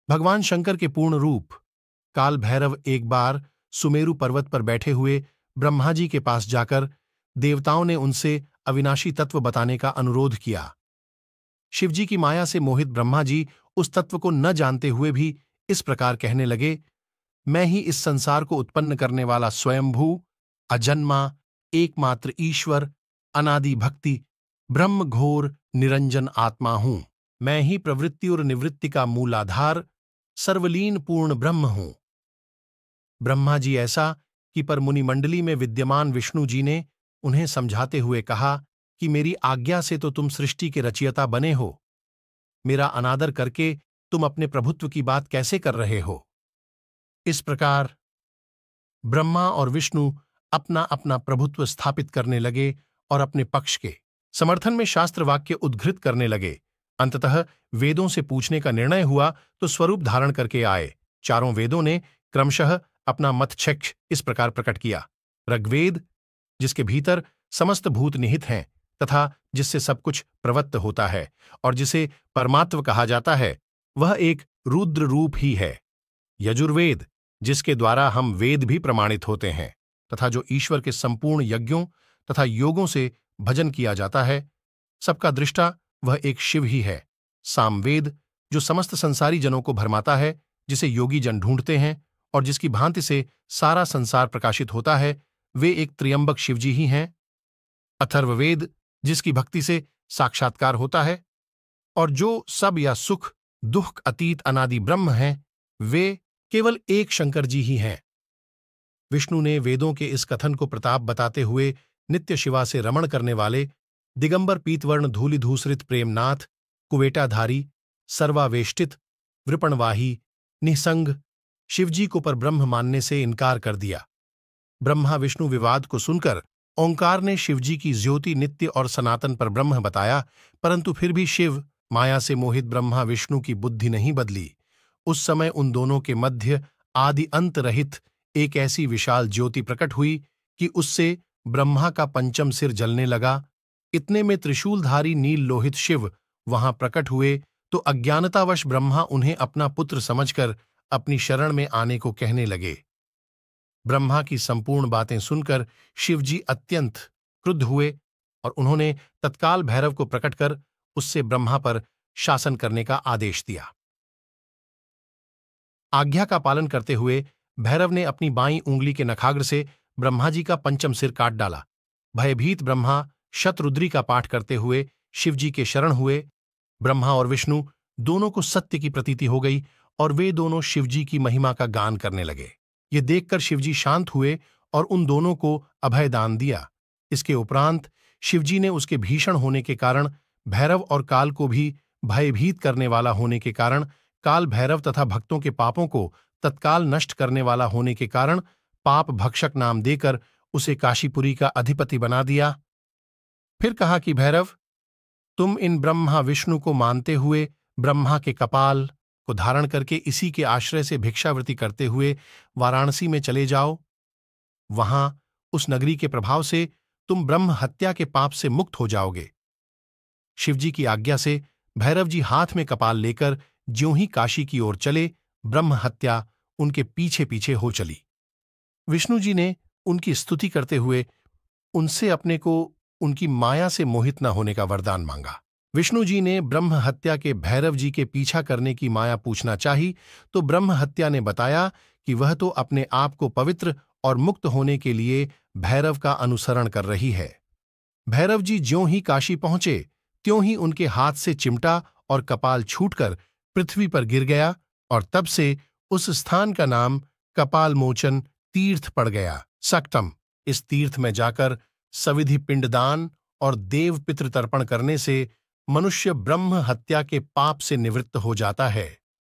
भगवान शंकर के पूर्ण रूप काल भैरव एक बार सुमेरु पर्वत पर बैठे हुए ब्रह्मा जी के पास जाकर देवताओं ने उनसे अविनाशी तत्व बताने का अनुरोध किया। शिवजी की माया से मोहित ब्रह्मा जी उस तत्व को न जानते हुए भी इस प्रकार कहने लगे, मैं ही इस संसार को उत्पन्न करने वाला स्वयंभू, अजन्मा, एकमात्र ईश्वर, अनादि भक्ति, ब्रह्म घोर निरंजन आत्मा हूं। मैं ही प्रवृत्ति और निवृत्ति का मूलाधार, सर्वलीन पूर्ण ब्रह्म हूं। ब्रह्मा जी ऐसा कि पर मुनिमंडली में विद्यमान विष्णु जी ने उन्हें समझाते हुए कहा कि मेरी आज्ञा से तो तुम सृष्टि के रचयिता बने हो, मेरा अनादर करके तुम अपने प्रभुत्व की बात कैसे कर रहे हो। इस प्रकार ब्रह्मा और विष्णु अपना अपना प्रभुत्व स्थापित करने लगे और अपने पक्ष के समर्थन में शास्त्र वाक्य उद्घृत करने लगे। अंततः वेदों से पूछने का निर्णय हुआ तो स्वरूप धारण करके आए। चारों वेदों ने क्रमशः अपना मतछेक्ष इस प्रकार प्रकट किया। ऋग्वेद, जिसके भीतर समस्त भूत निहित हैं तथा जिससे सब कुछ प्रवत्त होता है और जिसे परमात्व कहा जाता है, वह एक रुद्र रूप ही है। यजुर्वेद, जिसके द्वारा हम वेद भी प्रमाणित होते हैं तथा जो ईश्वर के संपूर्ण यज्ञों तथा योगों से भजन किया जाता है, सबका दृष्टा वह एक शिव ही है। सामवेद, जो समस्त संसारी जनों को भरमाता है, जिसे योगी जन ढूंढते हैं और जिसकी भांति से सारा संसार प्रकाशित होता है, वे एक त्र्यंबक शिवजी ही हैं। अथर्ववेद, जिसकी भक्ति से साक्षात्कार होता है और जो सब या सुख दुख अतीत अनादि ब्रह्म हैं, वे केवल एक शंकर जी ही हैं। विष्णु ने वेदों के इस कथन को प्रताप बताते हुए नित्य शिवा से रमण करने वाले दिगंबर पीतवर्ण धूलिधूसरित प्रेमनाथ, कुवेटाधारी, सर्वावेष्टित, वृपणवाही, निसंग शिवजी को पर ब्रह्म मानने से इनकार कर दिया। ब्रह्मा विष्णु विवाद को सुनकर ओंकार ने शिवजी की ज्योति नित्य और सनातन पर ब्रह्म बताया, परंतु फिर भी शिव माया से मोहित ब्रह्मा विष्णु की बुद्धि नहीं बदली। उस समय उन दोनों के मध्य आदि अंत रहित एक ऐसी विशाल ज्योति प्रकट हुई कि उससे ब्रह्मा का पंचम सिर जलने लगा। इतने में त्रिशूलधारी नील लोहित शिव वहां प्रकट हुए तो अज्ञानतावश ब्रह्मा उन्हें अपना पुत्र समझकर अपनी शरण में आने को कहने लगे। ब्रह्मा की संपूर्ण बातें सुनकर शिवजी अत्यंत क्रुद्ध हुए और उन्होंने तत्काल भैरव को प्रकट कर उससे ब्रह्मा पर शासन करने का आदेश दिया। आज्ञा का पालन करते हुए भैरव ने अपनी बाईं उंगली के नखाग्र से ब्रह्मा जी का पंचम सिर काट डाला। भयभीत ब्रह्मा शतरुद्री का पाठ करते हुए शिवजी के शरण हुए। ब्रह्मा और विष्णु दोनों को सत्य की प्रतीति हो गई और वे दोनों शिवजी की महिमा का गान करने लगे। ये देखकर शिवजी शांत हुए और उन दोनों को अभय दान दिया। इसके उपरांत शिवजी ने उसके भीषण होने के कारण भैरव और काल को भी भयभीत करने वाला होने के कारण, काल भैरव तथा भक्तों के पापों को तत्काल नष्ट करने वाला होने के कारण पाप भक्षक नाम देकर उसे काशीपुरी का अधिपति बना दिया। फिर कहा कि भैरव, तुम इन ब्रह्मा विष्णु को मानते हुए ब्रह्मा के कपाल को धारण करके इसी के आश्रय से भिक्षावृत्ति करते हुए वाराणसी में चले जाओ। वहां उस नगरी के प्रभाव से तुम ब्रह्म हत्या के पाप से मुक्त हो जाओगे। शिवजी की आज्ञा से भैरव जी हाथ में कपाल लेकर ज्यों ही काशी की ओर चले, ब्रह्म हत्या उनके पीछे पीछे हो चली। विष्णु जी ने उनकी स्तुति करते हुए उनसे अपने को उनकी माया से मोहित न होने का वरदान मांगा। विष्णु जी ने ब्रह्म हत्या के भैरव जी के पीछा करने की माया पूछना चाही तो ब्रह्म हत्या ने बताया कि वह तो अपने आप को पवित्र और मुक्त होने के लिए भैरव का अनुसरण कर रही है। भैरव जी ज्यों ही काशी पहुंचे त्यों ही उनके हाथ से चिमटा और कपाल छूटकर पृथ्वी पर गिर गया और तब से उस स्थान का नाम कपाल मोचन तीर्थ पड़ गया। सक्तम, इस तीर्थ में जाकर सविधि पिंडदान और देव पितृ तर्पण करने से मनुष्य ब्रह्म हत्या के पाप से निवृत्त हो जाता है।